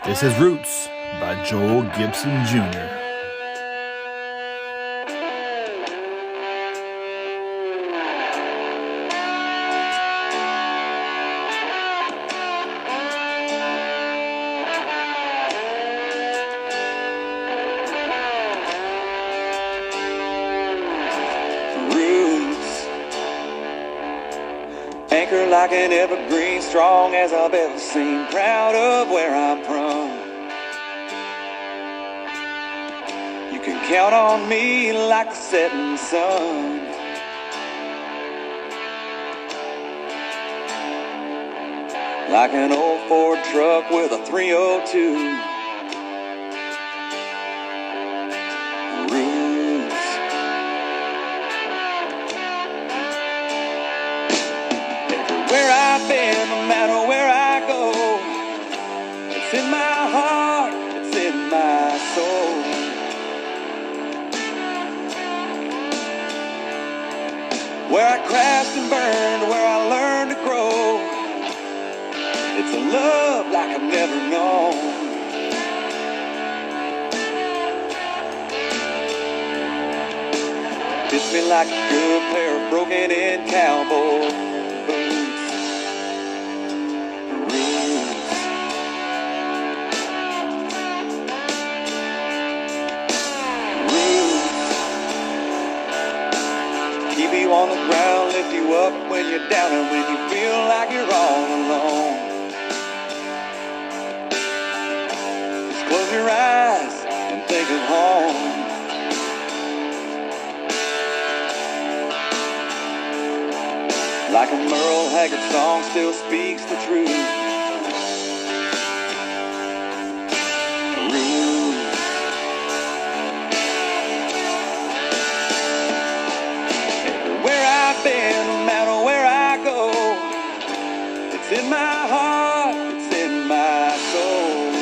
This is Roots by Joel Gibson Jr. Anchor like an evergreen, strong as I've ever seen, proud of where I'm from. You can count on me like the setting sun. Like an old Ford truck with a 302. Where I've been, no matter where I go, it's in my heart, it's in my soul. Where I crashed and burned, where I learned to grow, it's a love like I've never known. Fits me like a good pair of broken-in cowboys. Keep you on the ground, lift you up when you're down and when you feel like you're all alone. Just close your eyes and think of home. Like a Merle Haggard song still speaks the truth. No matter where I go, it's in my heart, it's in my soul.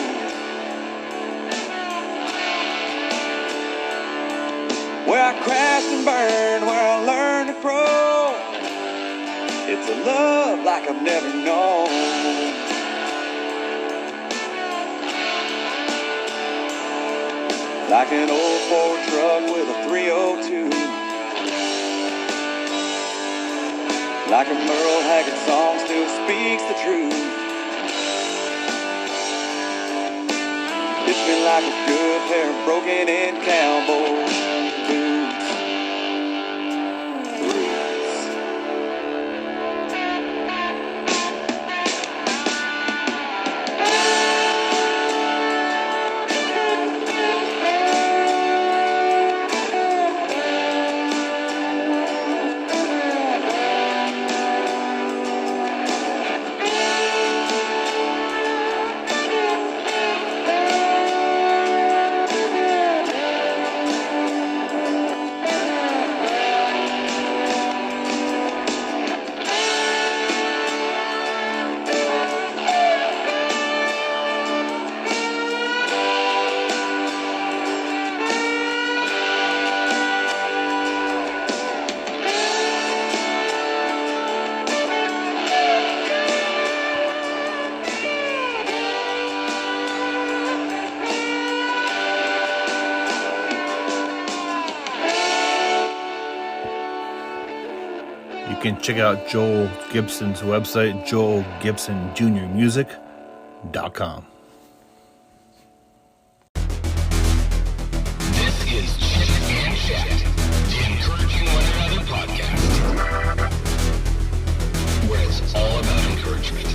Where I crashed and burned, where I learned to grow, it's a love like I've never known. Like an old Ford truck with a 302. Like a Merle Haggard song still speaks the truth. Fits me like a good pair of broken-in cowboy boots. You can check out Joel Gibson's website, joelgibsonjrmusic.com. This is Chit and Chat, the Encouraging One Another podcast, where it's all about encouragement.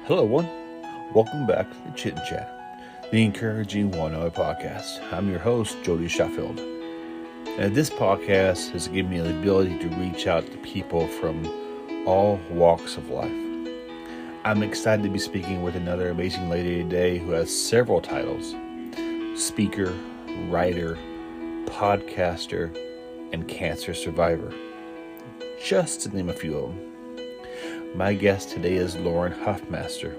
Hello, everyone. Welcome back to Chit and Chat, the Encouraging One Another podcast. I'm your host, Jody Sheffield. And this podcast has given me the ability to reach out to people from all walks of life. I'm excited to be speaking with another amazing lady today who has several titles: speaker, writer, podcaster, and cancer survivor, just to name a few of them. My guest today is Lauren Huffmaster.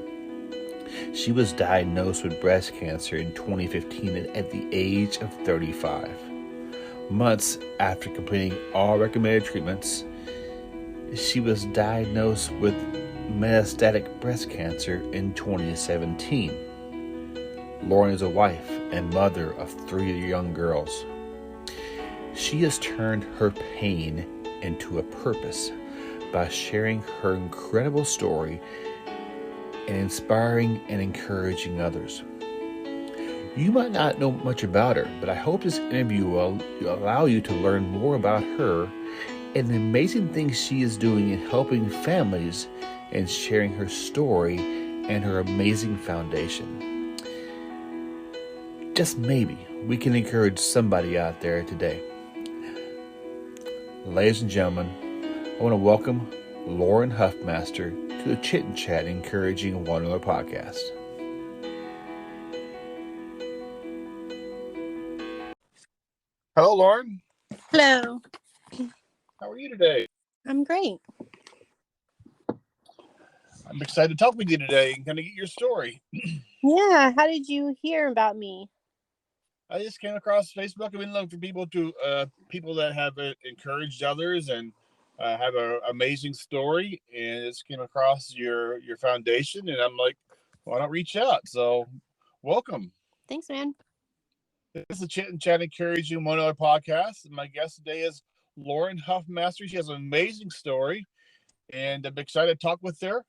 She was diagnosed with breast cancer in 2015 at the age of 35. Months after completing all recommended treatments, she was diagnosed with metastatic breast cancer in 2017. Lauren is a wife and mother of 3 young girls. She has turned her pain into a purpose by sharing her incredible story and inspiring and encouraging others. You might not know much about her, but I hope this interview will allow you to learn more about her and the amazing things she is doing in helping families and sharing her story and her amazing foundation. Just maybe we can encourage somebody out there today. Ladies and gentlemen, I want to welcome Lauren Huffmaster to the Chit and Chat Encouraging One Another podcast. Hello, Lauren. Hello. How are you today? I'm great. I'm excited to talk with you today and kind of get your story. Yeah. How did you hear about me? I just came across Facebook. I've been looking for people that have encouraged others and have an amazing story, and just came across your foundation, and I'm like, why not reach out? So, welcome. Thanks, man. This is the Chit and Chat Encouraging One Another podcast, and my guest today is Lauren Huffmaster. She has an amazing story, and I'm excited to talk with her.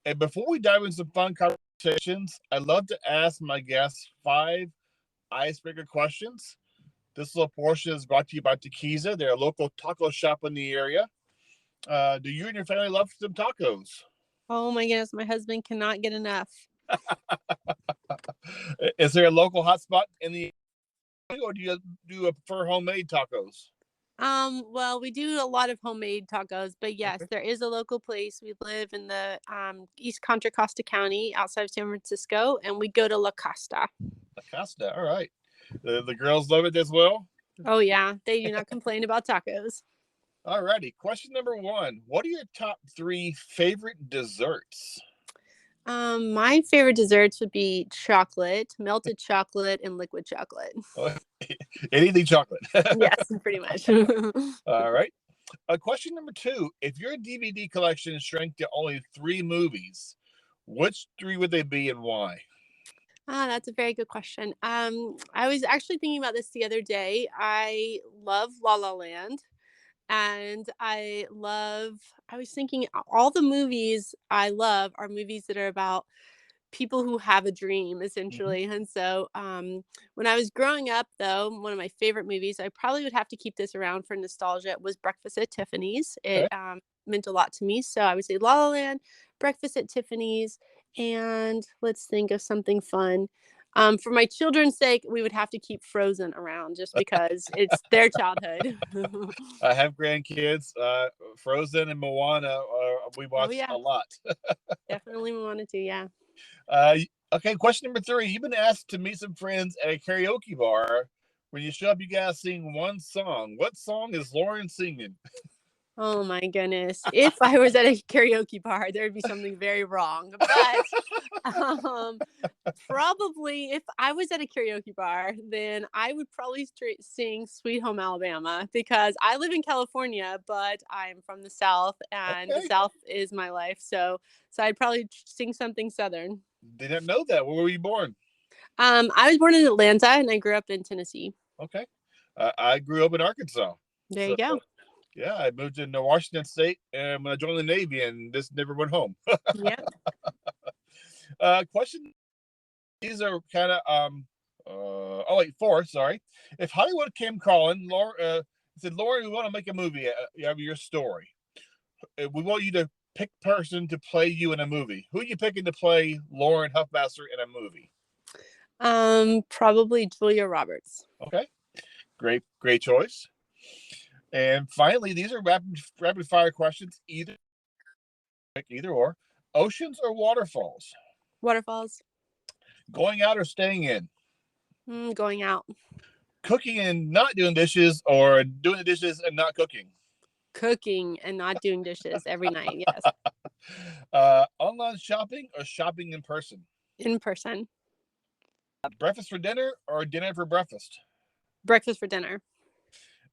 And before we dive into some fun conversations, I'd love to ask my guests 5 icebreaker questions. This little portion is brought to you by Tequiza. They're a local taco shop in the area. Do you and your family love some tacos? Oh my goodness, my husband cannot get enough. Is there a local hotspot in the area, or do you prefer homemade tacos? Well, we do a lot of homemade tacos, but yes, Okay. there is a local place. We live in the East Contra Costa County outside of San Francisco, and we go to La Costa. La Costa. All right. The girls love it as well. Oh yeah, they do not complain about tacos. All righty. Question number 1. What are your top 3 favorite desserts? My favorite desserts would be chocolate, melted chocolate, and liquid chocolate. Anything chocolate. Yes, pretty much. All right. Question number 2. If your DVD collection shrank to only 3 movies, which 3 would they be and why? That's a very good question. I was actually thinking about this the other day. I love La La Land, and I was thinking all the movies I love are movies that are about people who have a dream, essentially. And so when I was growing up, though, one of my favorite movies, I probably would have to keep this around for nostalgia, was Breakfast at Tiffany's. Okay. It meant a lot to me. So I would say La La Land, Breakfast at Tiffany's, and let's think of something fun. For my children's sake, we would have to keep Frozen around just because it's their childhood. I have grandkids. Frozen and Moana, we watch yeah. a lot. Definitely wanted to, yeah. Okay, question number 3. You've been asked to meet some friends at a karaoke bar. When you show up, you gotta sing one song. What song is Lauren singing? Oh my goodness. If I was at a karaoke bar, there'd be something very wrong. But probably if I was at a karaoke bar, then I would probably sing Sweet Home Alabama, because I live in California, but I'm from the South, and the Okay. South is my life. So I'd probably sing something Southern. Didn't know that. Where were you born? I was born in Atlanta, and I grew up in Tennessee. Okay. I grew up in Arkansas. There you go. Yeah, I moved into Washington State and when I joined the Navy, and just never went home. Yep. Question. These are kind of 4. Sorry. If Hollywood came calling, said, Lauren, we want to make a movie of your story. We want you to pick person to play you in a movie. Who are you picking to play Lauren Huffmaster in a movie? Probably Julia Roberts. Okay. Great choice. And finally, these are rapid fire questions. Either or. Oceans or waterfalls? Waterfalls. Going out or staying in? Going out. cooking and not doing dishes, or doing the dishes and not cooking? Cooking and not doing dishes every night. Yes. Online shopping or shopping in person? In person. Breakfast for dinner or dinner for breakfast? Breakfast for dinner.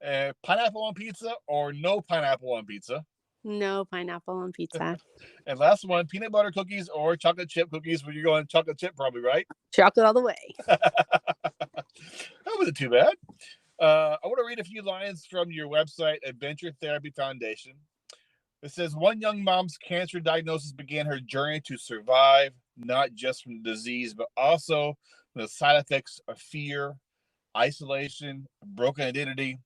Pineapple on pizza or no pineapple on pizza? No pineapple on pizza. And last one, peanut butter cookies or chocolate chip cookies? When you're going chocolate chip, probably, right? Chocolate all the way. That wasn't too bad. I want to read a few lines from your website, Adventure Therapy Foundation. It says, one young mom's cancer diagnosis began her journey to survive, not just from the disease, but also from the side effects of fear, isolation, broken identity.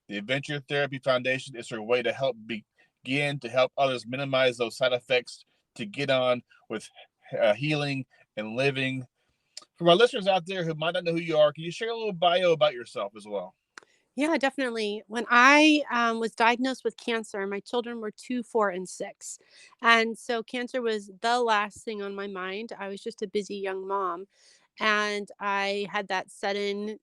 The Adventure Therapy Foundation is her way to help begin to help others minimize those side effects, to get on with healing and living. For our listeners out there who might not know who you are, can you share a little bio about yourself as well? Yeah, definitely. When I was diagnosed with cancer, my children were 2, 4, and 6. And so cancer was the last thing on my mind. I was just a busy young mom. And I had that sudden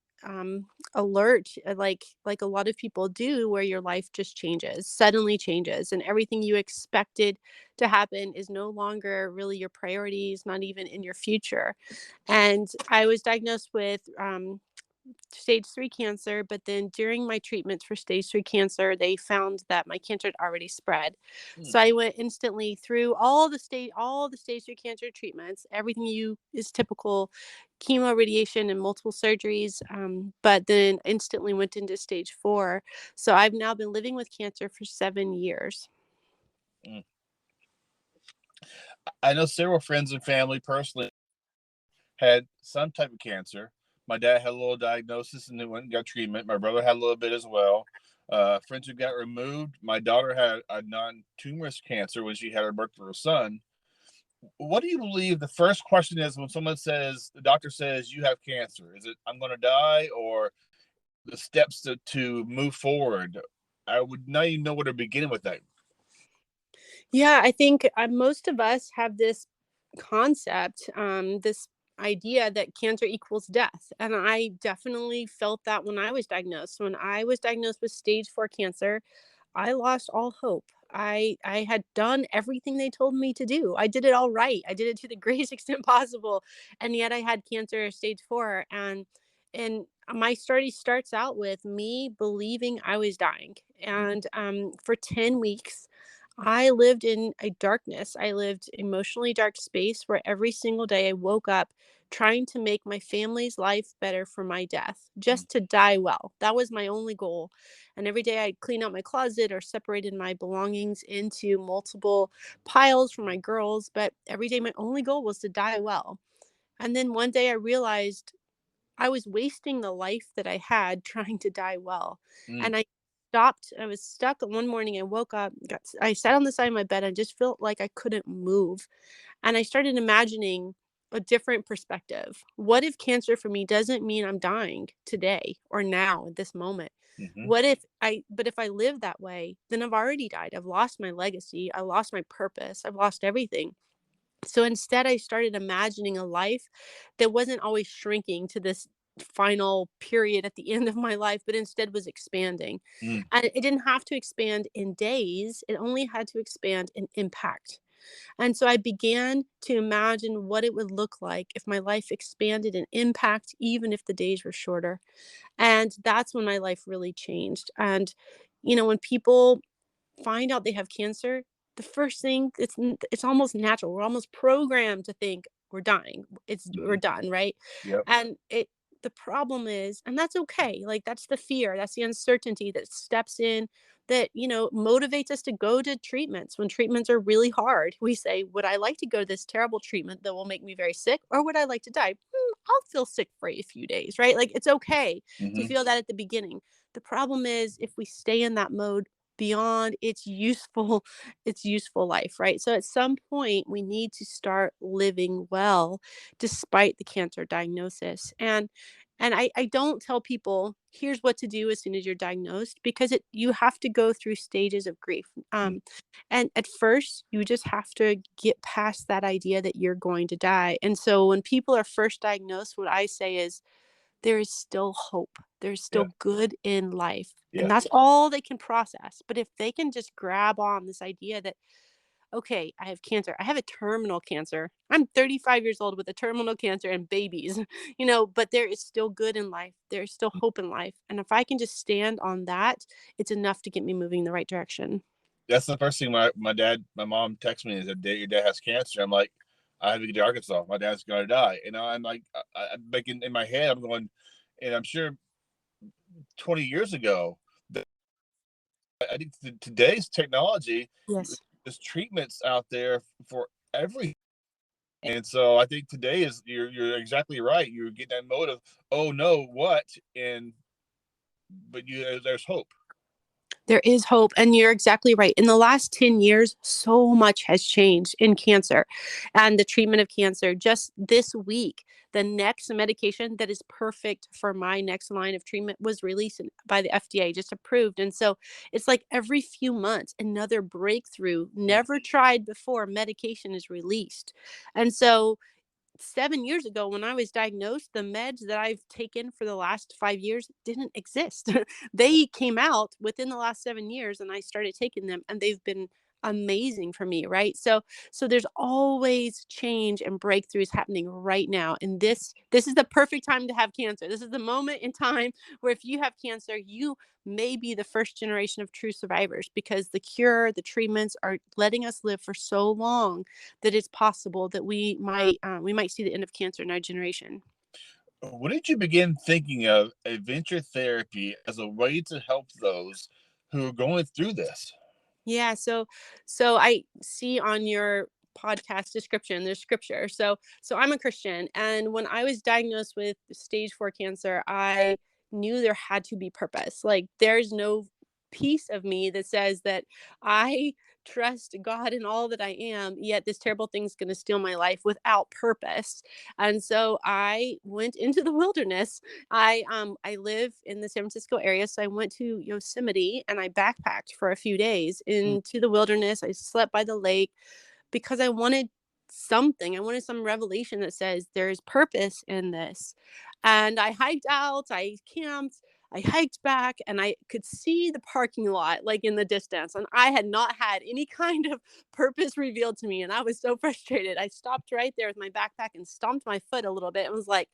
alert, like a lot of people do, where your life just changes, suddenly changes, and everything you expected to happen is no longer really your priorities, not even in your future. And I was diagnosed with stage 3 cancer, but then during my treatments for stage 3 cancer, they found that my cancer had already spread. So I went instantly through all the stage 3 cancer treatments, everything you is typical, chemo, radiation, and multiple surgeries, but then instantly went into stage 4. So I've now been living with cancer for 7 years. Mm. I know several friends and family personally had some type of cancer. My dad had a little diagnosis and then went and got treatment. My brother had a little bit as well. Friends who got removed. My daughter had a non-tumorous cancer when she had her birth for her son. What do you believe the first question is when someone says, the doctor says you have cancer? Is it, I'm going to die, or the steps to move forward? I would not even know where to begin with that. Yeah, I think most of us have this concept, this idea that cancer equals death. And I definitely felt that when I was diagnosed. When I was diagnosed with stage 4 cancer, I lost all hope. I had done everything they told me to do. I did it all right. I did it to the greatest extent possible. And yet I had cancer stage 4. And my story starts out with me believing I was dying. And for 10 weeks, I lived in a darkness. I lived emotionally dark space where every single day I woke up trying to make my family's life better for my death, just to die well. That was my only goal. And every day I'd clean out my closet or separated my belongings into multiple piles for my girls. But every day my only goal was to die well. And then one day I realized I was wasting the life that I had trying to die well. Mm, And I stopped. I was stuck. One morning I woke up, I sat on the side of my bed and just felt like I couldn't move. And I started imagining a different perspective. What if cancer for me doesn't mean I'm dying today or now at this moment? mm-hmm, But if I live that way, then I've already died. I've lost my legacy. I lost my purpose. I've lost everything. So instead, I started imagining a life that wasn't always shrinking to this final period at the end of my life, but instead was expanding. mm, And it didn't have to expand in days, it only had to expand in impact. And so I began to imagine what it would look like if my life expanded in impact, even if the days were shorter. And that's when my life really changed. And, when people find out they have cancer, the first thing, it's almost natural. We're almost programmed to think we're dying. We're mm-hmm. done, right? Yep. And the problem is, and that's okay. Like that's the fear, that's the uncertainty that steps in, that motivates us to go to treatments when treatments are really hard. We say, would I like to go to this terrible treatment that will make me very sick, or would I like to die? I'll feel sick for a few days, right? Like it's okay to Mm-hmm. feel that at the beginning. The problem is if we stay in that mode beyond its useful life, right? So at some point we need to start living well despite the cancer diagnosis. And I don't tell people here's what to do as soon as you're diagnosed, because you have to go through stages of grief. And at first you just have to get past that idea that you're going to die. And so when people are first diagnosed, what I say is there is still hope. There's Yeah. still good in life. And Yeah. that's all they can process. But if they can just grab on this idea that, okay, I have cancer. I have a terminal cancer. I'm 35 years old with a terminal cancer and babies, but there is still good in life. There's still hope in life. And if I can just stand on that, it's enough to get me moving in the right direction. That's the first thing my mom texted me is that your dad has cancer. I'm like, I have to get to Arkansas. My dad's gonna die. I'm like, I'm making in my head. I'm going, and I'm sure 20 years ago, I think today's technology, Yes. there's treatments out there for everything. And so I think today is you're exactly right. You're getting that mode of, oh no, what? But there's hope. There is hope. And you're exactly right. In the last 10 years, so much has changed in cancer and the treatment of cancer. Just this week, the next medication that is perfect for my next line of treatment was released by the FDA, just approved. And so it's like every few months, another breakthrough, never tried before medication is released. And so 7 years ago, when I was diagnosed, the meds that I've taken for the last 5 years didn't exist. They came out within the last 7 years, and I started taking them, and they've been amazing for me, right? So there's always change and breakthroughs happening right now. And this is the perfect time to have cancer. This is the moment in time where if you have cancer, you may be the first generation of true survivors, because the cure, the treatments are letting us live for so long that it's possible that we might see the end of cancer in our generation. When did you begin thinking of adventure therapy as a way to help those who are going through this? Yeah, so I see on your podcast description there's scripture. So I'm a Christian, and when I was diagnosed with stage 4 cancer, I knew there had to be purpose. Like there's no piece of me that says that I trust God in all that I am, yet this terrible thing's going to steal my life without purpose. And so I went into the wilderness. I live in the San Francisco area, so I went to Yosemite and I backpacked for a few days into the wilderness. I slept by the lake because I wanted something. I wanted some revelation that says there's purpose in this. And I hiked out, I camped, I hiked back, and I could see the parking lot like in the distance. And I had not had any kind of purpose revealed to me. And I was so frustrated. I stopped right there with my backpack and stomped my foot a little bit and was like,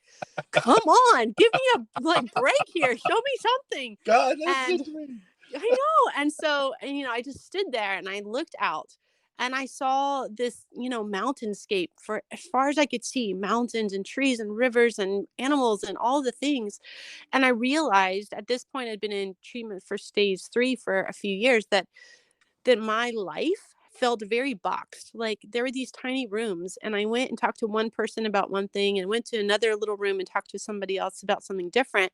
come on, give me a break here. Show me something. God, listen And to me. I know. And so, I just stood there and I looked out and I saw this, mountainscape for as far as I could see, mountains and trees and rivers and animals and all the things. And I realized at this point, I'd been in treatment for stage 3 for a few years, that my life felt very boxed. Like there were these tiny rooms, and I went and talked to one person about one thing and went to another little room and talked to somebody else about something different.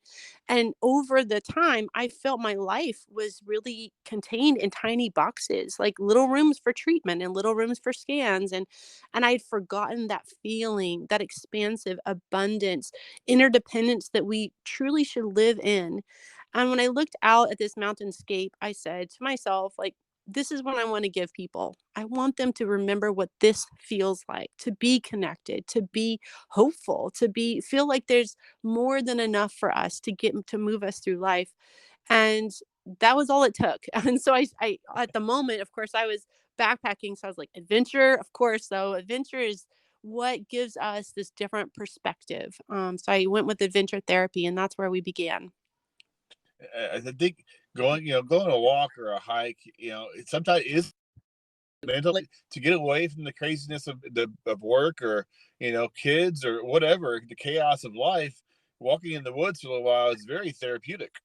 And over the time, I felt my life was really contained in tiny boxes, like little rooms for treatment and little rooms for scans. And I'd forgotten that feeling, that expansive abundance, interdependence that we truly should live in. And when I looked out at this mountainscape, I said to myself, like, this is what I want to give people. I want them to remember what this feels like, to be connected, to be hopeful, to feel like there's more than enough for us to move us through life. And that was all it took. And so I at the moment, of course, I was backpacking. So I was like, adventure, of course, though. Adventure is what gives us this different perspective. So I went with adventure therapy, and that's where we began. I think going a walk or a hike, it sometimes is mentally to get away from the craziness of work or kids or whatever, the chaos of life. Walking in the woods for a little while is very therapeutic.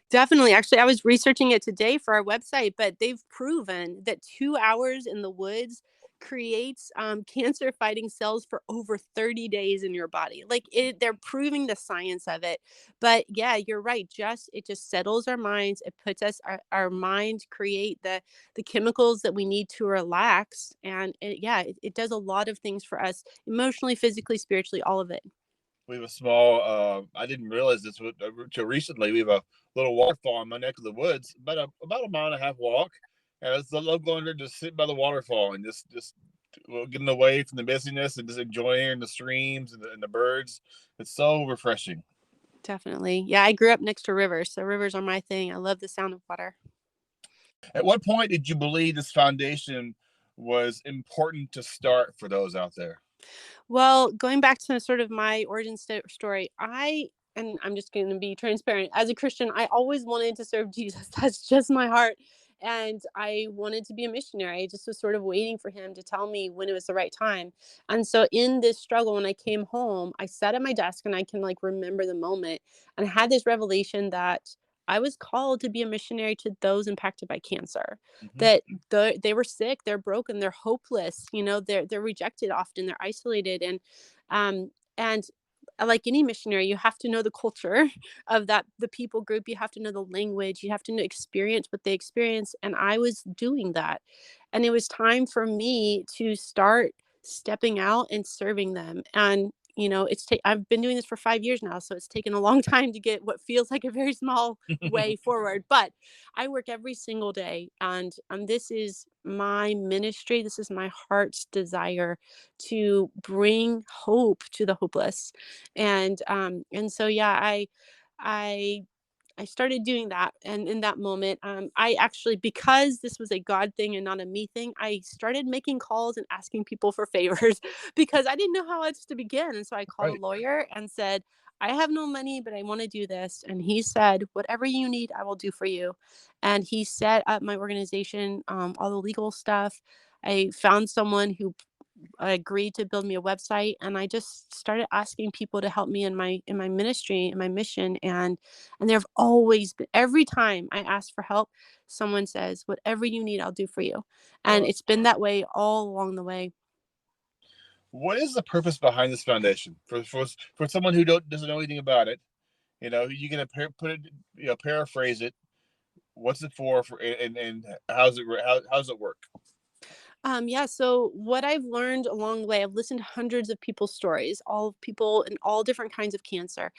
Definitely. Actually, I was researching it today for our website, but they've proven that 2 hours in the woods creates cancer fighting cells for over 30 days in your body. They're proving the science of it. But yeah, you're right. It just settles our minds. It puts our mind create the chemicals that we need to relax. And it does a lot of things for us emotionally, physically, spiritually, all of it. We have a small. I didn't realize this until recently. We have a little waterfall in my neck of the woods, about a mile and a half walk, and I love going there to sit by the waterfall and just getting away from the busyness and just enjoying the streams and the birds. It's so refreshing. Definitely. Yeah, I grew up next to rivers, so rivers are my thing. I love the sound of water. At what point did you believe this foundation was important to start for those out there? Well, going back to sort of my origin story, and I'm just going to be transparent. As a Christian, I always wanted to serve Jesus. That's just my heart. And I wanted to be a missionary. I just was sort of waiting for him to tell me when it was the right time. And so in this struggle, when I came home, I sat at my desk and I can like remember the moment and I had this revelation that I was called to be a missionary to those impacted by cancer. Hmm. That they were sick, they're broken, they're hopeless, they're rejected often, they're isolated, and like any missionary, you have to know the culture of the people group, you have to know the language, you have to know, experience what they experience, and I was doing that. And it was time for me to start stepping out and serving them. And I've been doing this for 5 years now, so it's taken a long time to get what feels like a very small way forward. But I work every single day, and this is my ministry. This is my heart's desire to bring hope to the hopeless, and so yeah, I I started doing that, and in that moment, I actually, because this was a God thing and not a me thing, I started making calls and asking people for favors because I didn't know how else to begin. And so I called a Right. lawyer and said, "I have no money, but I want to do this." And he said, "Whatever you need, I will do for you." And he set up my organization, all the legal stuff. I found someone who agreed to build me a website, and I just started asking people to help me in my ministry, in my mission. And there have always been, every time I ask for help, someone says, "Whatever you need, I'll do for you." And Well, it's been that way all along the way. what is the purpose behind this foundation for someone who doesn't know anything about it? You know, you can put it, paraphrase it. What's it for and how's it work? Yeah, so what I've learned along the way, I've listened to hundreds of people's stories, all people in all different kinds of cancer.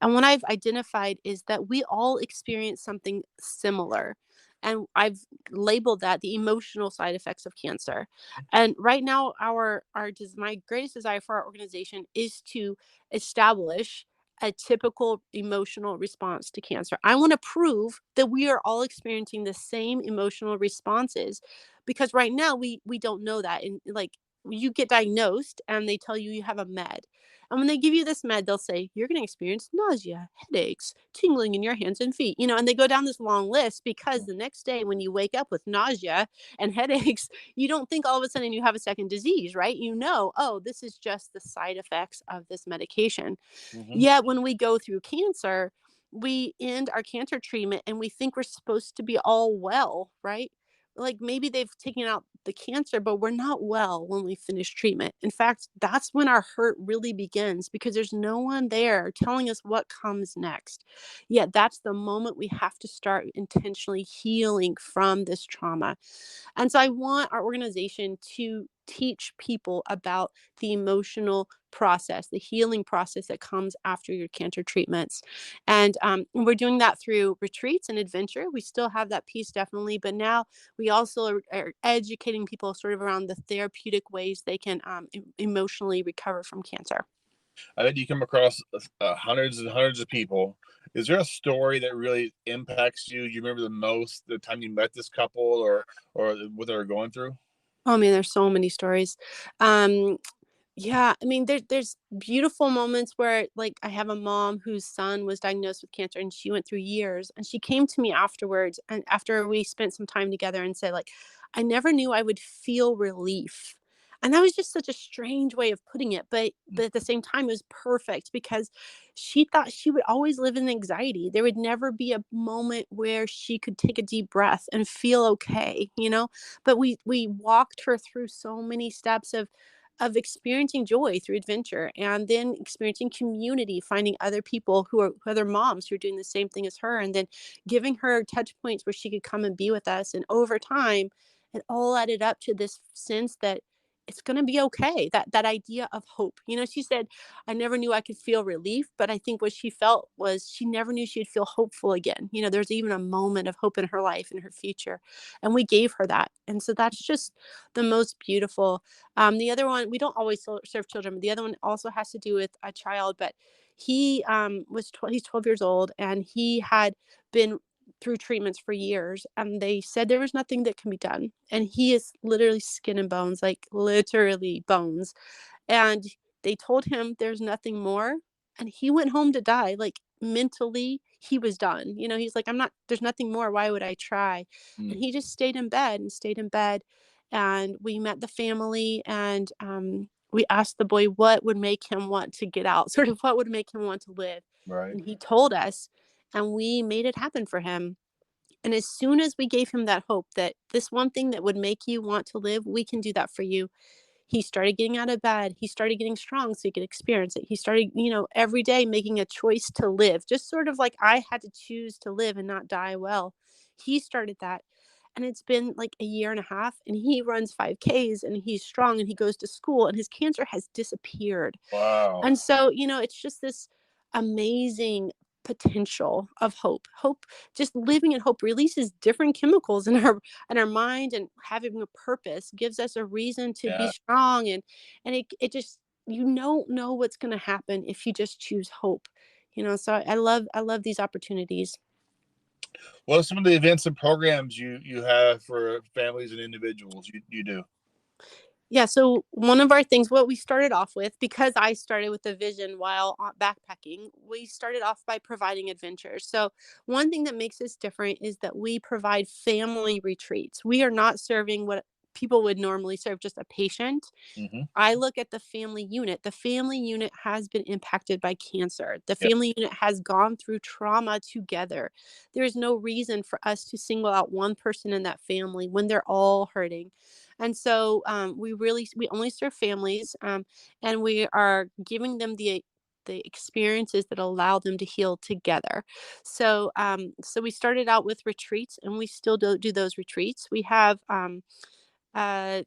And what I've identified is that we all experience something similar. And I've labeled that the emotional side effects of cancer. And right now, my greatest desire for our organization is to establish a typical emotional response to cancer. I want to prove that we are all experiencing the same emotional responses, because right now we don't know that. And like, you get diagnosed and they tell you you have a med, and when they give you this med, they'll say you're going to experience nausea, headaches, tingling in your hands and feet, and they go down this long list, because the next day when you wake up with nausea and headaches, you don't think all of a sudden you have a second disease, right? Oh, this is just the side effects of this medication. Hmm. Yet when we go through cancer, we end our cancer treatment and we think we're supposed to be all well, right? Like maybe they've taken out the cancer, but we're not well when we finish treatment. In fact, that's when our hurt really begins, because there's no one there telling us what comes next. Yet that's the moment we have to start intentionally healing from this trauma. And so I want our organization to teach people about the emotional process, the healing process that comes after your cancer treatments. And we're doing that through retreats and adventure. We still have that piece, definitely, but now we also are educating people sort of around the therapeutic ways they can emotionally recover from cancer. I bet you come across hundreds and hundreds of people. Is there a story that really impacts you? You remember the most, the time you met this couple, or what they were going through? Oh man, there's so many stories. Um, Yeah, I mean, there's beautiful moments where, like, I have a mom whose son was diagnosed with cancer, and she went through years, and she came to me afterwards, and after we spent some time together, and said, like, "I never knew I would feel relief." And that was just such a strange way of putting it, but at the same time, it was perfect, because she thought she would always live in anxiety. There would never be a moment where she could take a deep breath and feel okay. But we walked her through so many steps of experiencing joy through adventure, and then experiencing community, finding other people other moms who are doing the same thing as her, and then giving her touch points where she could come and be with us. And over time, it all added up to this sense that it's going to be okay. That idea of hope. She said, "I never knew I could feel relief, but I think what she felt was she never knew she'd feel hopeful again. There's even a moment of hope in her life and her future." And we gave her that. And so that's just the most beautiful. The other one, we don't always serve children, but the other one also has to do with a child, but He he's 12 years old, and he had been through treatments for years, and they said there was nothing that can be done. And he is literally skin and bones, like literally bones. And they told him there's nothing more, and he went home to die. Like, mentally, he was done. He's like, there's nothing more. Why would I try? And Mm. he just stayed in bed and stayed in bed. And we met the family, and we asked the boy what would make him want to get out, sort of what would make him want to live. Right. And he told us, and we made it happen for him. And as soon as we gave him that hope that this one thing that would make you want to live, we can do that for you, he started getting out of bed. He started getting strong so he could experience it. He started, every day making a choice to live, just sort of like I had to choose to live and not die well. He started that. And it's been like a year and a half, and he runs 5Ks, and he's strong, and he goes to school, and his cancer has disappeared. Wow. And so, it's just this amazing potential of hope. Hope, just living in hope, releases different chemicals in our mind, and having a purpose gives us a reason to be Yeah. strong. And it just, you don't know what's going to happen if you just choose hope. So I love these opportunities. What are some of the events and programs you have for families and individuals you do? Yeah, so one of our things, what we started off with, because I started with the vision while backpacking, we started off by providing adventures. So one thing that makes us different is that we provide family retreats. We are not serving what people would normally serve, just a patient. Mm-hmm. I look at the family unit. The family unit has been impacted by cancer. The Yep. family unit has gone through trauma together. There is no reason for us to single out one person in that family when they're all hurting. And so we only serve families, and we are giving them the experiences that allow them to heal together. So we started out with retreats, and we still do those retreats. We have uh,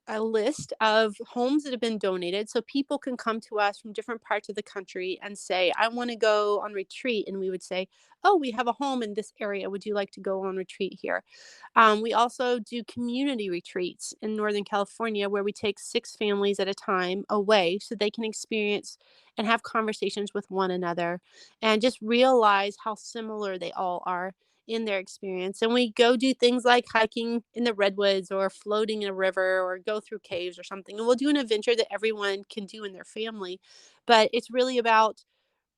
a list of homes that have been donated, so people can come to us from different parts of the country and say, I want to go on retreat. And we would say, oh, we have a home in this area, would you like to go on retreat here? We also do community retreats in Northern California, where we take 6 families at a time away so they can experience and have conversations with one another, and just realize how similar they all are in their experience. And we go do things like hiking in the redwoods, or floating in a river, or go through caves or something. And we'll do an adventure that everyone can do in their family. But it's really about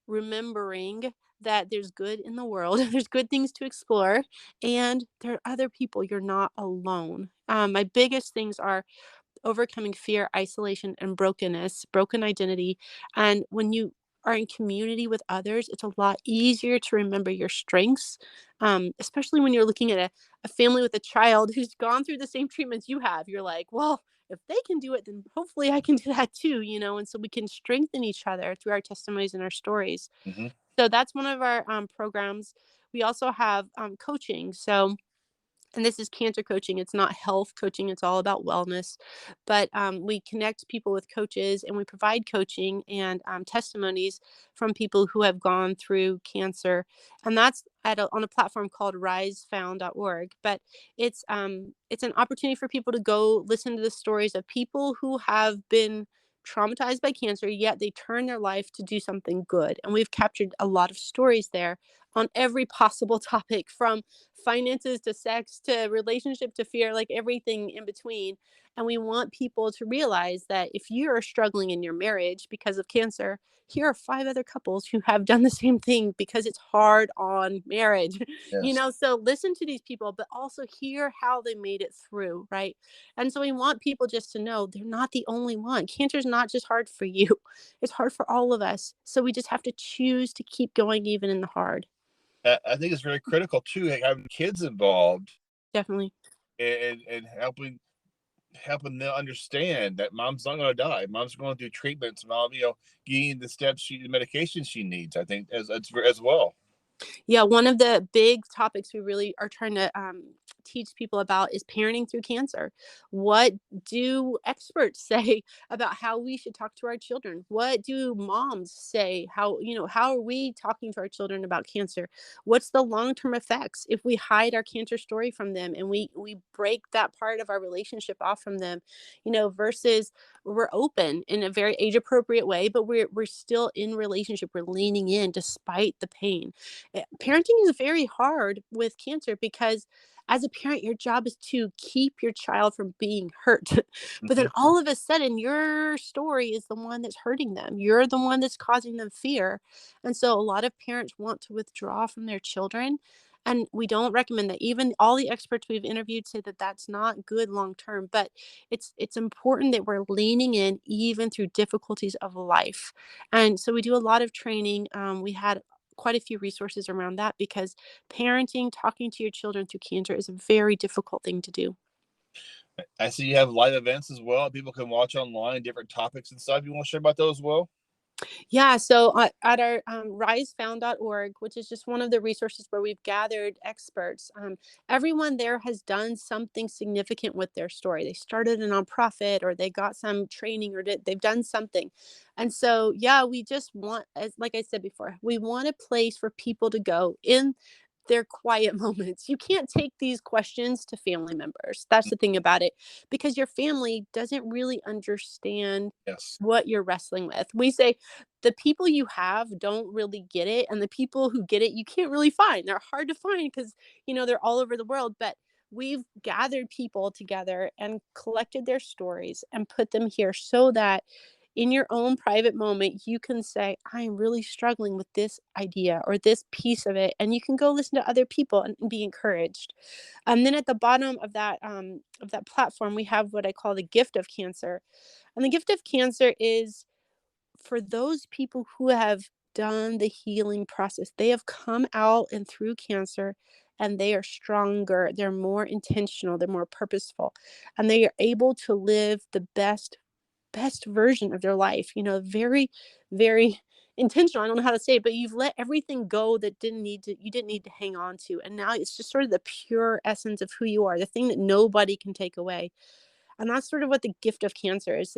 remembering that there's good in the world, there's good things to explore, and there are other people. You're not alone. My biggest things are overcoming fear, isolation, and broken identity. And when you are in community with others, it's a lot easier to remember your strengths, especially when you're looking at a family with a child who's gone through the same treatments you have. You're like, well, if they can do it, then hopefully I can do that too. And so we can strengthen each other through our testimonies and our stories. Mm-hmm. So that's one of our programs. We also have coaching. So, and this is cancer coaching. It's not health coaching. It's all about wellness. But we connect people with coaches, and we provide coaching and testimonies from people who have gone through cancer. And that's on a platform called risefound.org. But it's an opportunity for people to go listen to the stories of people who have been traumatized by cancer, yet they turn their life to do something good. And we've captured a lot of stories there on every possible topic, from finances to sex to relationship to fear, like everything in between. And we want people to realize that if you are struggling in your marriage because of cancer, here are 5 other couples who have done the same thing because it's hard on marriage. Yes. So listen to these people, but also hear how they made it through, right? And so we want people just to know they're not the only one. Cancer is not just hard for you, it's hard for all of us. So we just have to choose to keep going even in the hard. I think it's very critical too, having kids involved Definitely. and helping them understand that mom's not going to die. Mom's going through treatments, mom, getting the steps, the medication she needs. I think as well. Yeah, one of the big topics we really are trying to teach people about is parenting through cancer. What do experts say about how we should talk to our children? What do moms say? How are we talking to our children about cancer? What's the long-term effects if we hide our cancer story from them and we break that part of our relationship off from them, versus we're open in a very age appropriate way, but we're still in relationship. We're leaning in despite the pain. Parenting is very hard with cancer because as a parent, your job is to keep your child from being hurt. But then Mhm. all of a sudden, your story is the one that's hurting them. You're the one that's causing them fear. And so a lot of parents want to withdraw from their children. And we don't recommend that. Even all the experts we've interviewed say that that's not good long term. But it's important that we're leaning in even through difficulties of life. And so we do a lot of training. We had quite a few resources around that because parenting, talking to your children through cancer is a very difficult thing to do. I see you have live events as well. People can watch online, different topics and stuff. You want to share about those as well? Yeah, so at our risefound.org, which is just one of the resources where we've gathered experts, everyone there has done something significant with their story. They started a nonprofit or they got some training or they've done something. And so, yeah, we just want, as like I said before, we want a place for people to go in their quiet moments. You can't take these questions to family members. That's the thing about it, because your family doesn't really understand Yes. what you're wrestling with. We say the people you have don't really get it, and the people who get it you can't really find. They're hard to find because they're all over the world. But we've gathered people together and collected their stories and put them here so that in your own private moment you can say, I'm really struggling with this idea or this piece of it, and you can go listen to other people and be encouraged. And then at the bottom of that platform we have what I call the gift of cancer. And the gift of cancer is for those people who have done the healing process. They have come out and through cancer and they are stronger, they're more intentional, they're more purposeful, and they are able to live the best version of their life, very, very intentional. I don't know how to say it, but you've let everything go that you didn't need to hang on to. And now it's just sort of the pure essence of who you are, the thing that nobody can take away. And that's sort of what the gift of cancer is,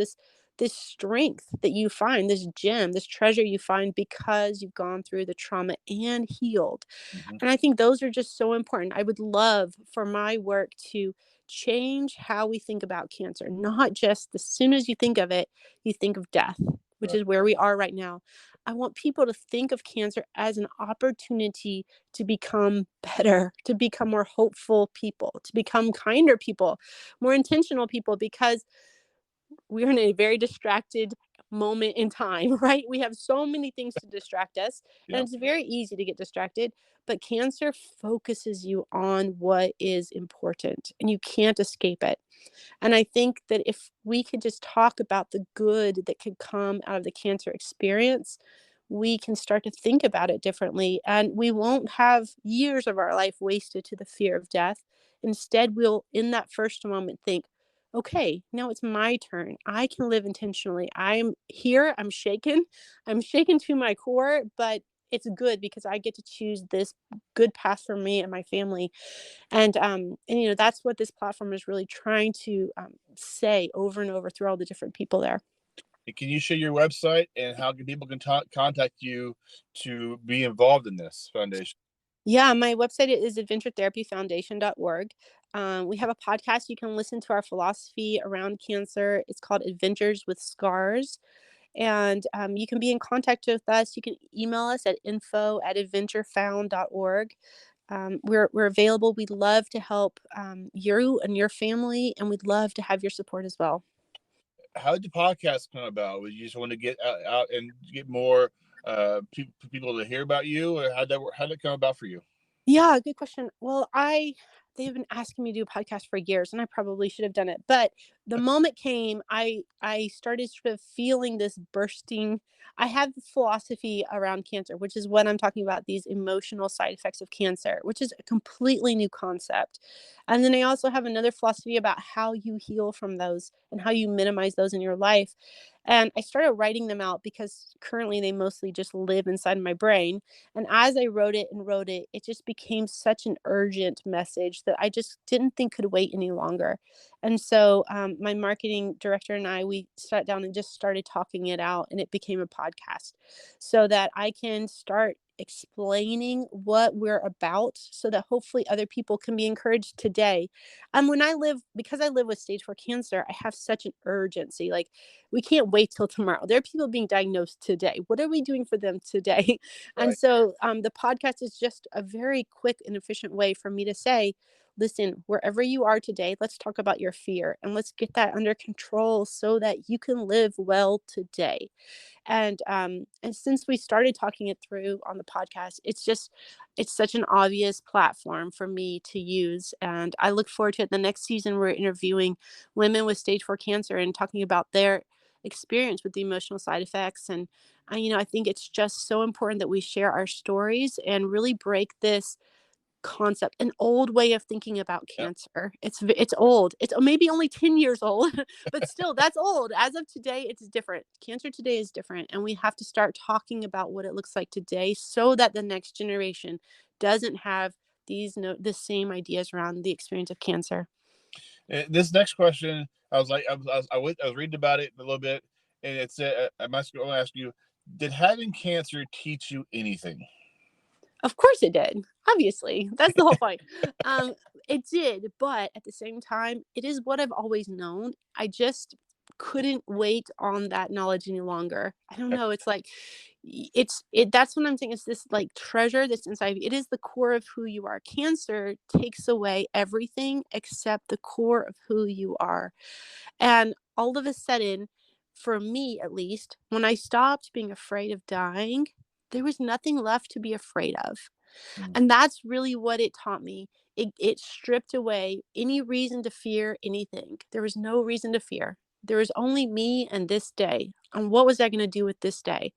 this strength that you find, this gem, this treasure you find because you've gone through the trauma and healed. Mhm. And I think those are just so important. I would love for my work to change how we think about cancer, not just as soon as you think of it, you think of death, which Right. is where we are right now. I want people to think of cancer as an opportunity to become better, to become more hopeful people, to become kinder people, more intentional people, because we're in a very distracted moment in time, right? We have so many things to distract us, and Yep. it's very easy to get distracted. But cancer focuses you on what is important, and you can't escape it. And I think that if we could just talk about the good that could come out of the cancer experience, we can start to think about it differently. And we won't have years of our life wasted to the fear of death. Instead, we'll, in that first moment, think, okay, now it's my turn. I can live intentionally. I'm here. I'm shaken. I'm shaken to my core, but it's good because I get to choose this good path for me and my family. And that's what this platform is really trying to say over and over through all the different people there. And can you share your website and how people can contact you to be involved in this foundation? Yeah, my website is adventuretherapyfoundation.org. We have a podcast. You can listen to our philosophy around cancer. It's called Adventures with Scars. And you can be in contact with us. You can email us at info@adventurefound.org. We're available. We'd love to help you and your family, and we'd love to have your support as well. How did the podcast come about? Was you just want to get out and get more people to hear about you, or how did it come about for you? Yeah, good question. Well, they've been asking me to do a podcast for years, and I probably should have done it. But the moment came, I started sort of feeling this bursting. I have the philosophy around cancer, which is what I'm talking about, these emotional side effects of cancer, which is a completely new concept. And then I also have another philosophy about how you heal from those and how you minimize those in your life. And I started writing them out because currently they mostly just live inside my brain. And as I wrote it and wrote it, it just became such an urgent message that I just didn't think could wait any longer. And so my marketing director and I, we sat down and just started talking it out, and it became a podcast so that I can start explaining what we're about so that hopefully other people can be encouraged today. Because I live with stage 4 cancer, I have such an urgency. Like, we can't wait till tomorrow. There are people being diagnosed today. What are we doing for them today? And Right. so the podcast is just a very quick and efficient way for me to say, listen, wherever you are today, let's talk about your fear and let's get that under control so that you can live well today. And since we started talking it through on the podcast, it's such an obvious platform for me to use. And I look forward to it. The next season, we're interviewing women with stage 4 cancer and talking about their experience with the emotional side effects. And I think it's just so important that we share our stories and really break this concept, an old way of thinking about Yep. cancer. It's old. It's maybe only 10 years old, but still that's old. As of today, it's different. Cancer today is different, and we have to start talking about what it looks like today so that the next generation doesn't have the same ideas around the experience of cancer. This next question, I was like, I was reading about it a little bit, and it said, I must go ask you, did having cancer teach you anything? Of course it did. Obviously. That's the whole point. Um, it did, but at the same time, it is what I've always known. I just couldn't wait on that knowledge any longer. I don't know. It's like that's what I'm saying. It's this like treasure that's inside of you. It is the core of who you are. Cancer takes away everything except the core of who you are. And all of a sudden, for me at least, when I stopped being afraid of dying, there was nothing left to be afraid of. Mm. And that's really what it taught me. It stripped away any reason to fear anything. There was no reason to fear. There was only me and this day. And what was I going to do with this day?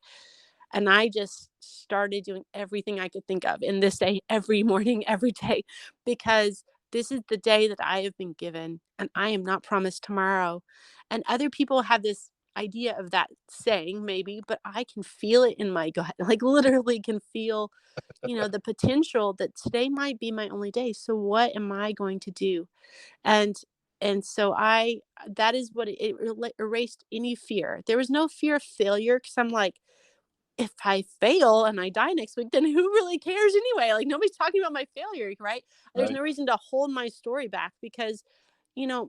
And I just started doing everything I could think of in this day, every morning, every day, because this is the day that I have been given and I am not promised tomorrow. And other people have this idea of that saying, maybe, but I can feel it in my gut, like literally can feel, the potential that today might be my only day. So what am I going to do? And and so I that is what erased any fear. There was no fear of failure because I'm like, if I fail and I die next week, then who really cares anyway? Like, nobody's talking about my failure, right? There's Right. no reason to hold my story back because,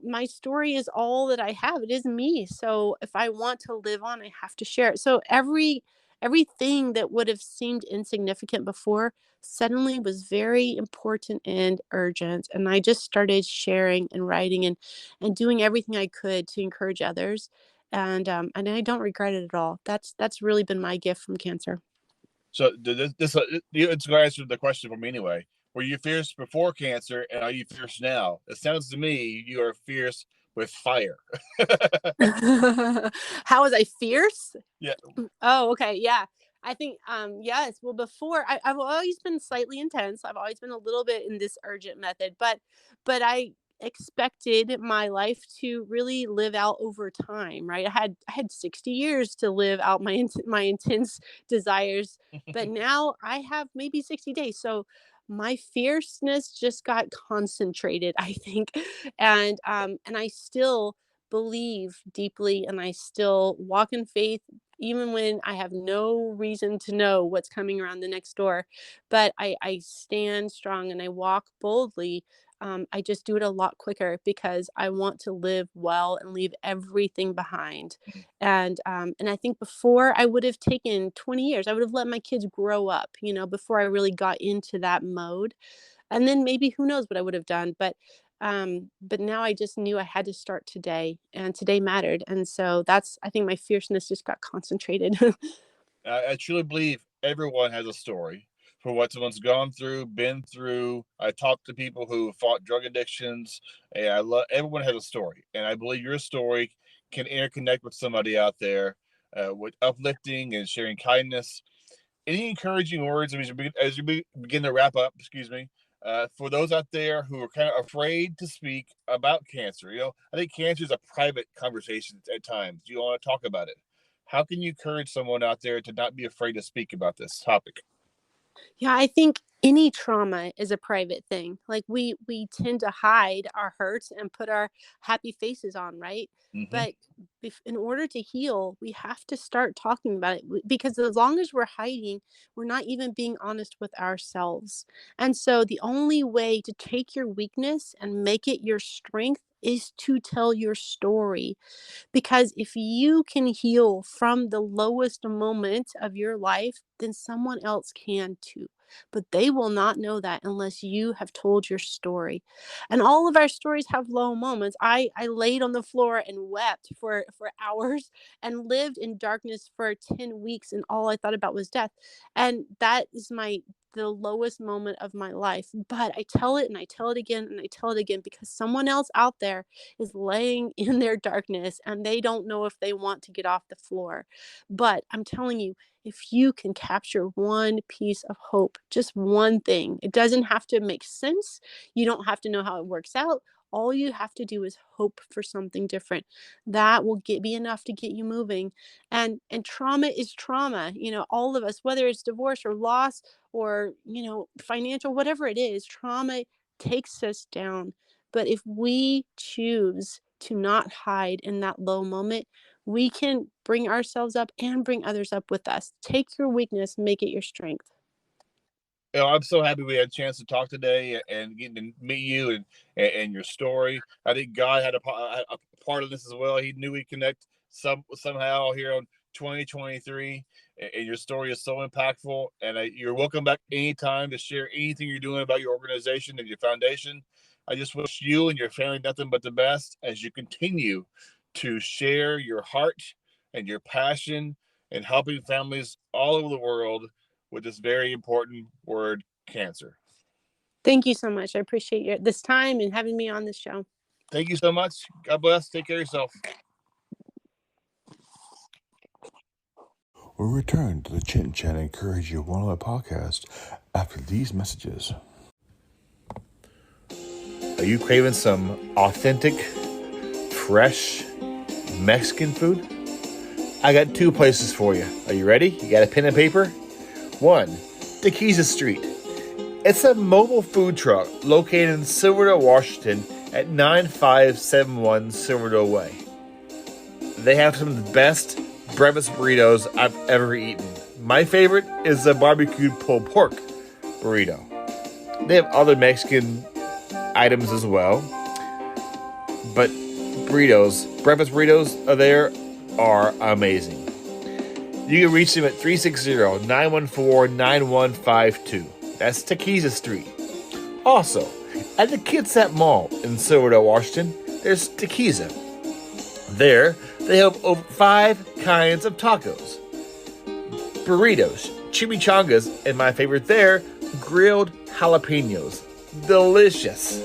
my story is all that I have. It is me. So if I want to live on, I have to share it. So everything that would have seemed insignificant before suddenly was very important and urgent. And I just started sharing and writing and doing everything I could to encourage others, and I don't regret it at all. That's really been my gift from cancer. So it's going to answer the question for me anyway. Were you fierce before cancer, and are you fierce now? It sounds to me you are fierce with fire. How was I fierce? Yeah. Oh, okay, yeah. I think, yes. Well, before I've always been slightly intense. I've always been a little bit in this urgent method, but I expected my life to really live out over time, right? I had 60 years to live out my intense desires, but now I have maybe 60 days. So my fierceness just got concentrated, I think, and I still believe deeply and I still walk in faith even when I have no reason to know what's coming around the next door. But I stand strong and I walk boldly. I just do it a lot quicker because I want to live well and leave everything behind. And I think before I would have taken 20 years. I would have let my kids grow up, before I really got into that mode. And then maybe who knows what I would have done. But now I just knew I had to start today, and today mattered. And so I think my fierceness just got concentrated. I truly believe everyone has a story. for what someone's gone through, been through. I talk to people who fought drug addictions, and I love everyone has a story, and I believe your story can interconnect with somebody out there with uplifting and sharing kindness. Any encouraging words as you begin to wrap up? Excuse me. For those out there who are kind of afraid to speak about cancer, I think cancer is a private conversation at times. You don't want to talk about it. How can you encourage someone out there to not be afraid to speak about this topic? Yeah, I think any trauma is a private thing. Like we tend to hide our hurts and put our happy faces on, right? Mm-hmm. But in order to heal, we have to start talking about it because as long as we're hiding, we're not even being honest with ourselves. And so the only way to take your weakness and make it your strength is to tell your story. Because if you can heal from the lowest moment of your life, then someone else can too. But they will not know that unless you have told your story. And all of our stories have low moments. I laid on the floor and wept for hours and lived in darkness for 10 weeks, and all I thought about was death. And that is the lowest moment of my life. But I tell it and I tell it again and I tell it again because someone else out there is laying in their darkness and they don't know if they want to get off the floor. But I'm telling you, if you can capture one piece of hope, just one thing, it doesn't have to make sense. You don't have to know how it works out. All you have to do is hope for something different. That will be enough to get you moving. And trauma is trauma. All of us, whether it's divorce or loss or, financial, whatever it is, trauma takes us down. But if we choose to not hide in that low moment, we can bring ourselves up and bring others up with us. Take your weakness, make it your strength. I'm so happy we had a chance to talk today and getting to meet you and your story. I think God had a part of this as well. He knew we'd connect somehow here on 2023, and your story is so impactful. And you're welcome back anytime to share anything you're doing about your organization and your foundation. I just wish you and your family nothing but the best as you continue to share your heart and your passion in helping families all over the world with this very important word, cancer. Thank you so much. I appreciate this time and having me on this show. Thank you so much. God bless. Take care of yourself. We'll return to the Chit and Chat Encourage You One on podcast after these messages. Are you craving some authentic, fresh Mexican food? I got two places for you. Are you ready? You got a pen and paper? One, Tequila Street. It's a mobile food truck located in Silverdale, Washington at 9571 Silverdale Way. They have some of the best breakfast burritos I've ever eaten. My favorite is the barbecued pulled pork burrito. They have other Mexican items as well, but breakfast burritos are amazing. You can reach them at 360-914-9152. That's Tequila Street. Also, at the Kitsap Mall in Silverdale, Washington, there's Tequila. There, they have over 5 kinds of tacos, burritos, chimichangas, and my favorite there, grilled jalapenos. Delicious.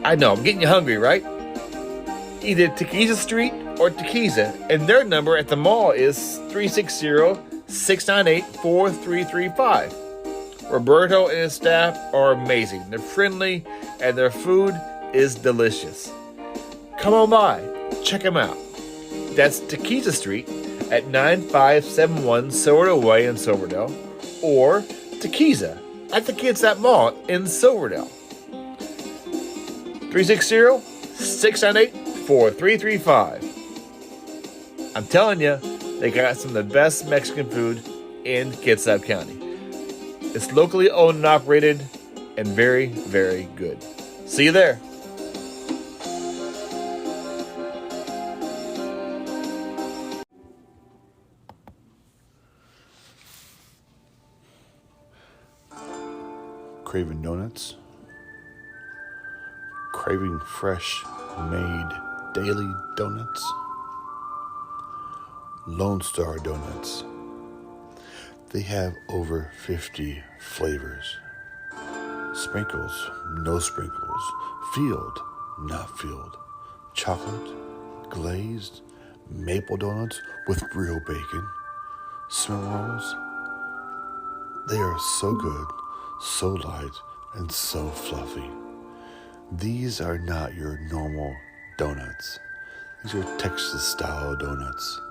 I know, I'm getting you hungry, right? Either Tequila Street or Tequila, and their number at the mall is 360-698-4335. Roberto and his staff are amazing. They're friendly, and their food is delicious. Come on by, check them out. That's Tequila Street at 9571 Silverdale Way in Silverdale, or Tequila at the Kitsap Mall in Silverdale. 360-698-4335. I'm telling you, they got some of the best Mexican food in Kitsap County. It's locally owned and operated and very, very good. See you there. Craving donuts? Craving fresh made daily donuts? Lone Star Donuts. They have over 50 flavors. Sprinkles, no sprinkles. Filled, not filled. Chocolate, glazed, maple donuts with real bacon. Cinnamon rolls. They are so good, so light, and so fluffy. These are not your normal donuts. These are Texas-style donuts.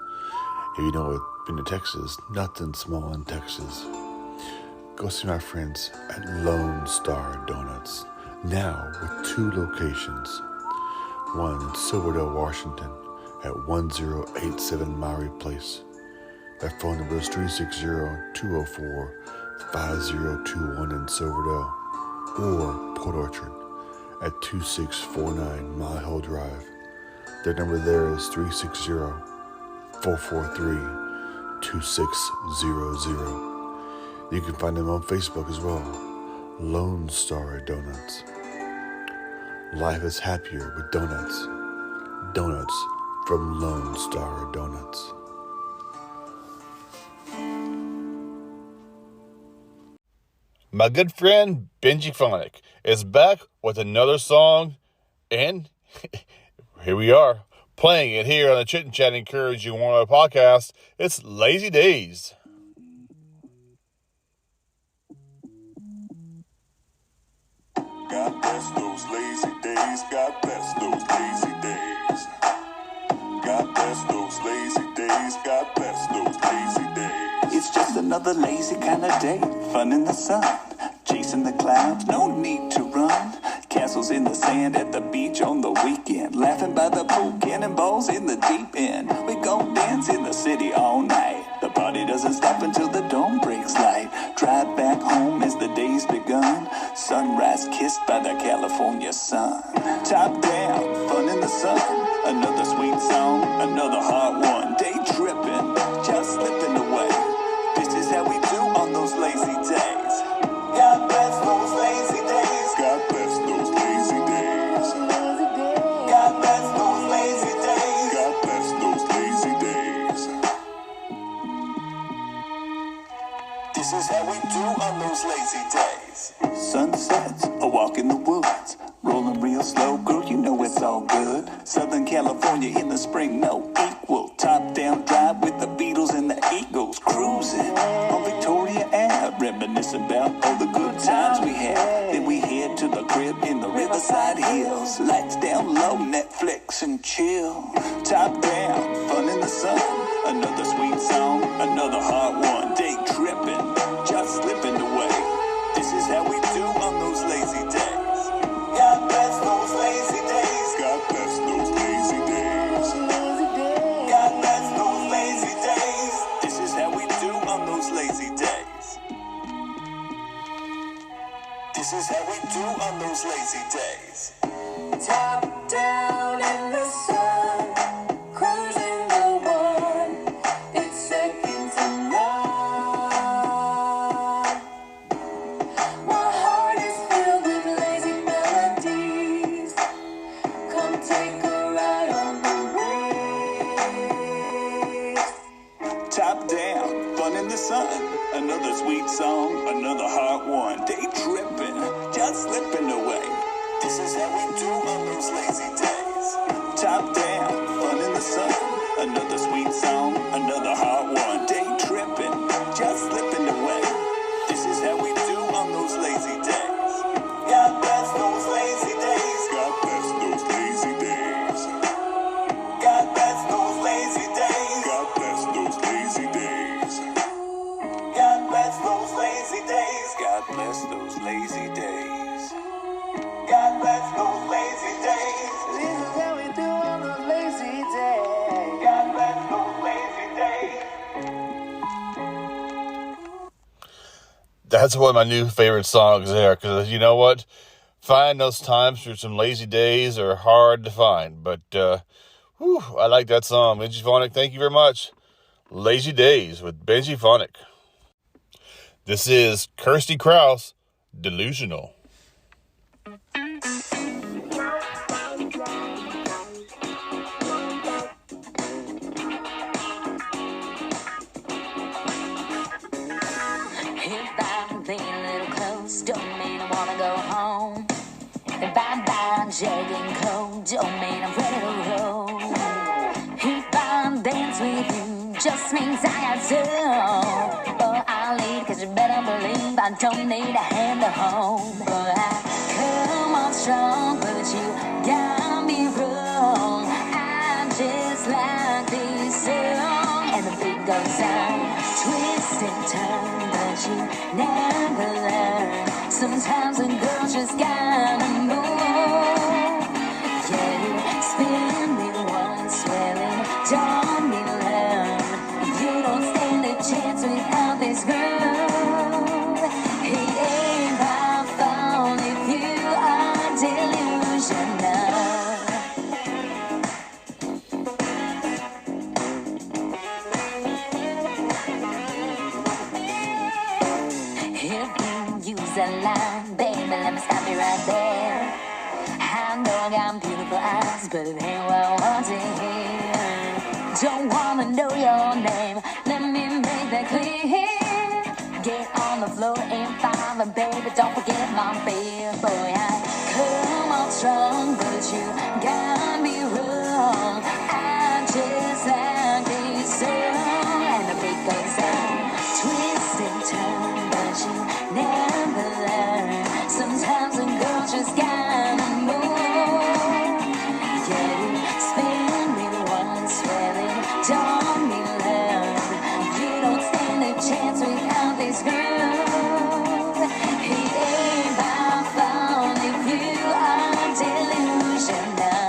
If you know what been to Texas, nothing's small in Texas. Go see my friends at Lone Star Donuts, now with 2 locations. One in Silverdale, Washington at 1087 Maury Place. Their phone number is 360-204-5021 in Silverdale, or Port Orchard at 2649 Mile Hill Drive. Their number there is 360-443-2600. You can find them on Facebook as well. Lone Star Donuts. Life is happier with donuts. Donuts from Lone Star Donuts. My good friend Benji Phonic is back with another song, and here we are, playing it here on the Chit and Chat Encouraging One podcast. It's Lazy Days. God bless those lazy days. God bless those lazy days. God bless those lazy days. God bless those lazy days. It's just another lazy kind of day. Fun in the sun, chasing the clouds, no need to run. Castles in the sand at the beach on the weekend. Laughing by the pool, cannonballs in the deep end. We gon' dance in the city all night. The party doesn't stop until the dawn breaks light. Drive back home as the day's begun. Sunrise kissed by the California sun. Top down, fun in the sun. Another sweet song, another hot one. Day tripping, just slipping away. This is how we do on those lazy days. God bless those lazy days. God bless those lazy days. God bless those lazy days. God bless those lazy days. This is how we do on those lazy days. Sunsets, a walk in the woods. Rolling real slow, girl, you know it's all good. Southern California in the spring, no equal. Top down drive with the Beatles and the Eagles. Cruising on Victoria Ave, reminiscing about all the good times we had. Then we head to the crib in the Riverside Hills. Lights down low, Netflix and chill. Top down, fun in the sun. Another sweet song, another hot one. Day tripping, just slipping away. This is how we do on those lazy days. God bless those lazy days. God bless those lazy days. God bless those lazy days. This is how we do on those lazy days. This is how we do on those lazy days. Top down in the sun, cruising the one, it's second to none. My heart is filled with lazy melodies. Come take a ride on the breeze. Top down, fun in the sun. Another sweet song, another hot one. Day tripping, just slipping away. This is how we do on those lazy days. Top down, fun in the sun. Another sweet song, another hot one. Day tripping, just slipping away. This is how we do on those lazy days. God bless those lazy days. God bless those lazy days. God bless those lazy days. God bless those lazy days. God bless those lazy days. God bless those lazy days. God bless those lazy days. This is how we do on those lazy days. God bless those lazy days. That's one of my new favorite songs there, because you know what? Find those times for some lazy days are hard to find, but I like that song. Benji Phonic, thank you very much. Lazy Days with Benji Phonic. This is Kirsty Krause, Delusional. wanna go home. Bye-bye, jogging coat. Oh man, I'm ready to roll. If I dance with you, just means I got to. Oh, I'll lead, cause you better believe I don't need a hand to hold. But I come on strong, but you got me wrong. I just like this song, and the beat goes on. Twist and turn, but you never learn. Sometimes a girl just gotta move. Yeah, you spin me once, well, and don't be learn. You don't stand a chance without this groove. It ain't my fault if you are delusional. If you use a line, baby, let me stop you right there. I know I got beautiful eyes, but it ain't what I want to hear. Don't wanna know your name, let me make that clear. Get on the floor and find me, baby, don't forget my fear. Boy, I come on strong, but you got me wrong. I just like this song, and the beat goes on. Twist and turn, but you never learn. Sometimes a girl just gotta move. Yeah, you spin me once, well, it don't be learn. You don't stand a chance without this groove. It ain't my fault if you are delusional.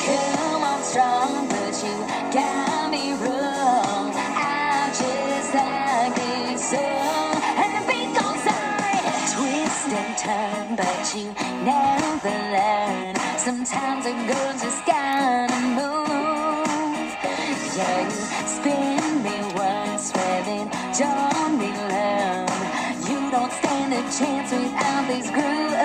Come on strong, but you got me wrong. I just like this song, and the beat goes on. Twist and turn, but you never learn. Sometimes a girl just gotta move. Yeah, you spin me once, well, then don't be learn. You don't stand a chance without this groove.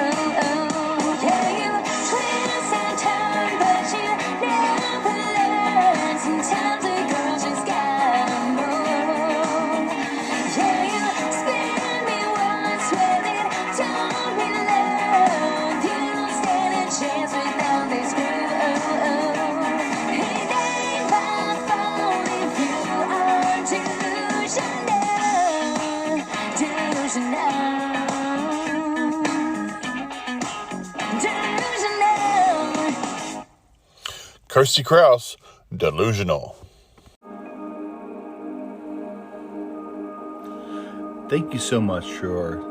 Yeah, you twist and turn, but you never learn. Sometimes a girl just gotta move. Yeah, you spin me once, well, then don't be learned. You don't stand a chance without this groove. It ain't my fault if you are delusional. Delusional. Kirsty Krause, Delusional. Thank you so much for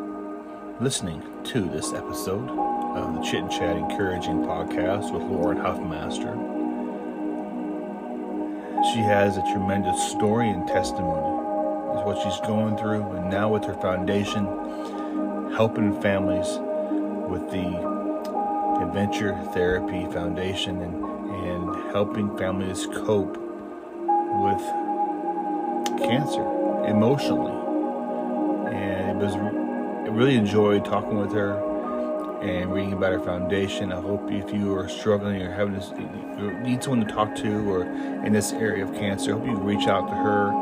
listening to this episode of the Chit and Chat Encouraging Podcast with Lauren Huffmaster. She has a tremendous story and testimony of what she's going through, and now with her foundation, helping families with the Adventure Therapy Foundation and helping families cope with cancer emotionally. And I really enjoyed talking with her and reading about her foundation. I hope if you are struggling or having this, you need someone to talk to or in this area of cancer, I hope you reach out to her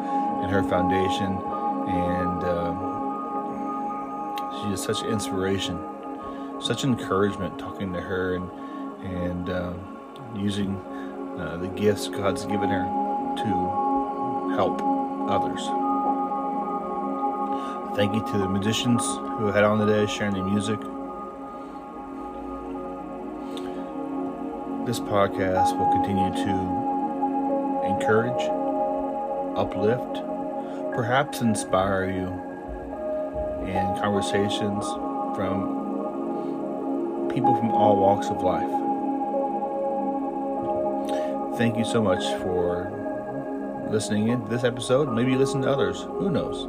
and her foundation. And she is such an inspiration, such encouragement talking to her and using the gifts God's given her to help others. Thank you to the musicians who had on today, sharing their music. This podcast will continue to encourage, uplift, perhaps inspire you in conversations from people from all walks of life. Thank you so much for listening in to this episode. Maybe you listen to others. Who knows?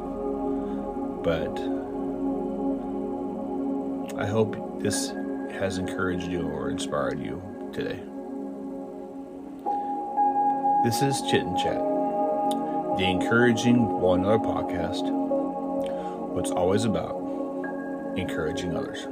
But I hope this has encouraged you or inspired you today. This is Chit and Chat, the encouraging one another podcast, what's always about encouraging others.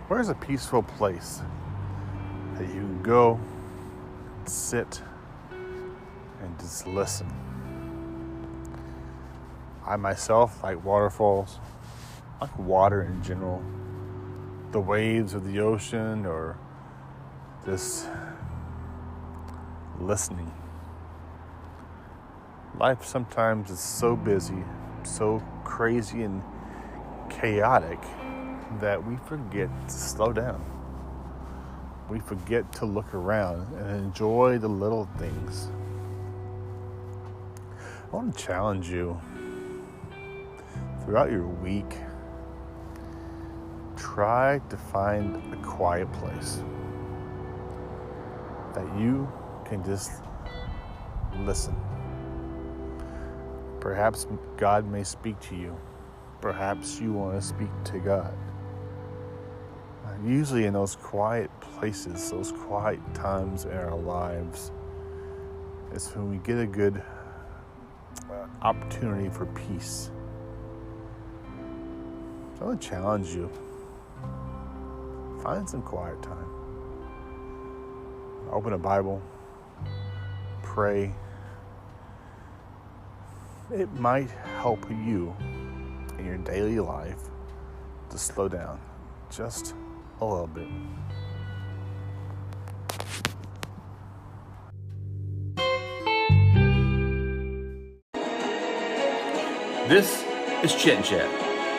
Where's a peaceful place that you can go, sit, and just listen? I myself like waterfalls, like water in general, the waves of the ocean, or just listening. Life sometimes is so busy, so crazy and chaotic that we forget to slow down. We forget to look around and enjoy the little things. I want to challenge you throughout your week. Try to find a quiet place that you can just listen. Perhaps God may speak to you. Perhaps you want to speak to God. Usually in those quiet places, those quiet times in our lives, is when we get a good opportunity for peace. So I want to challenge you. Find some quiet time. Open a Bible. Pray. It might help you in your daily life to slow down just a little bit. This is Chit and Chat,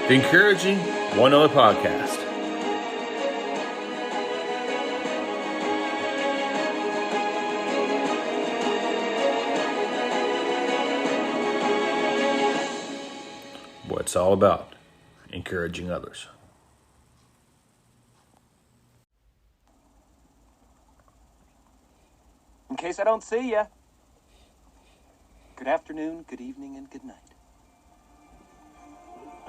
the encouraging One Other podcast. What it's all about, encouraging others. In case I don't see ya, good afternoon, good evening, and good night.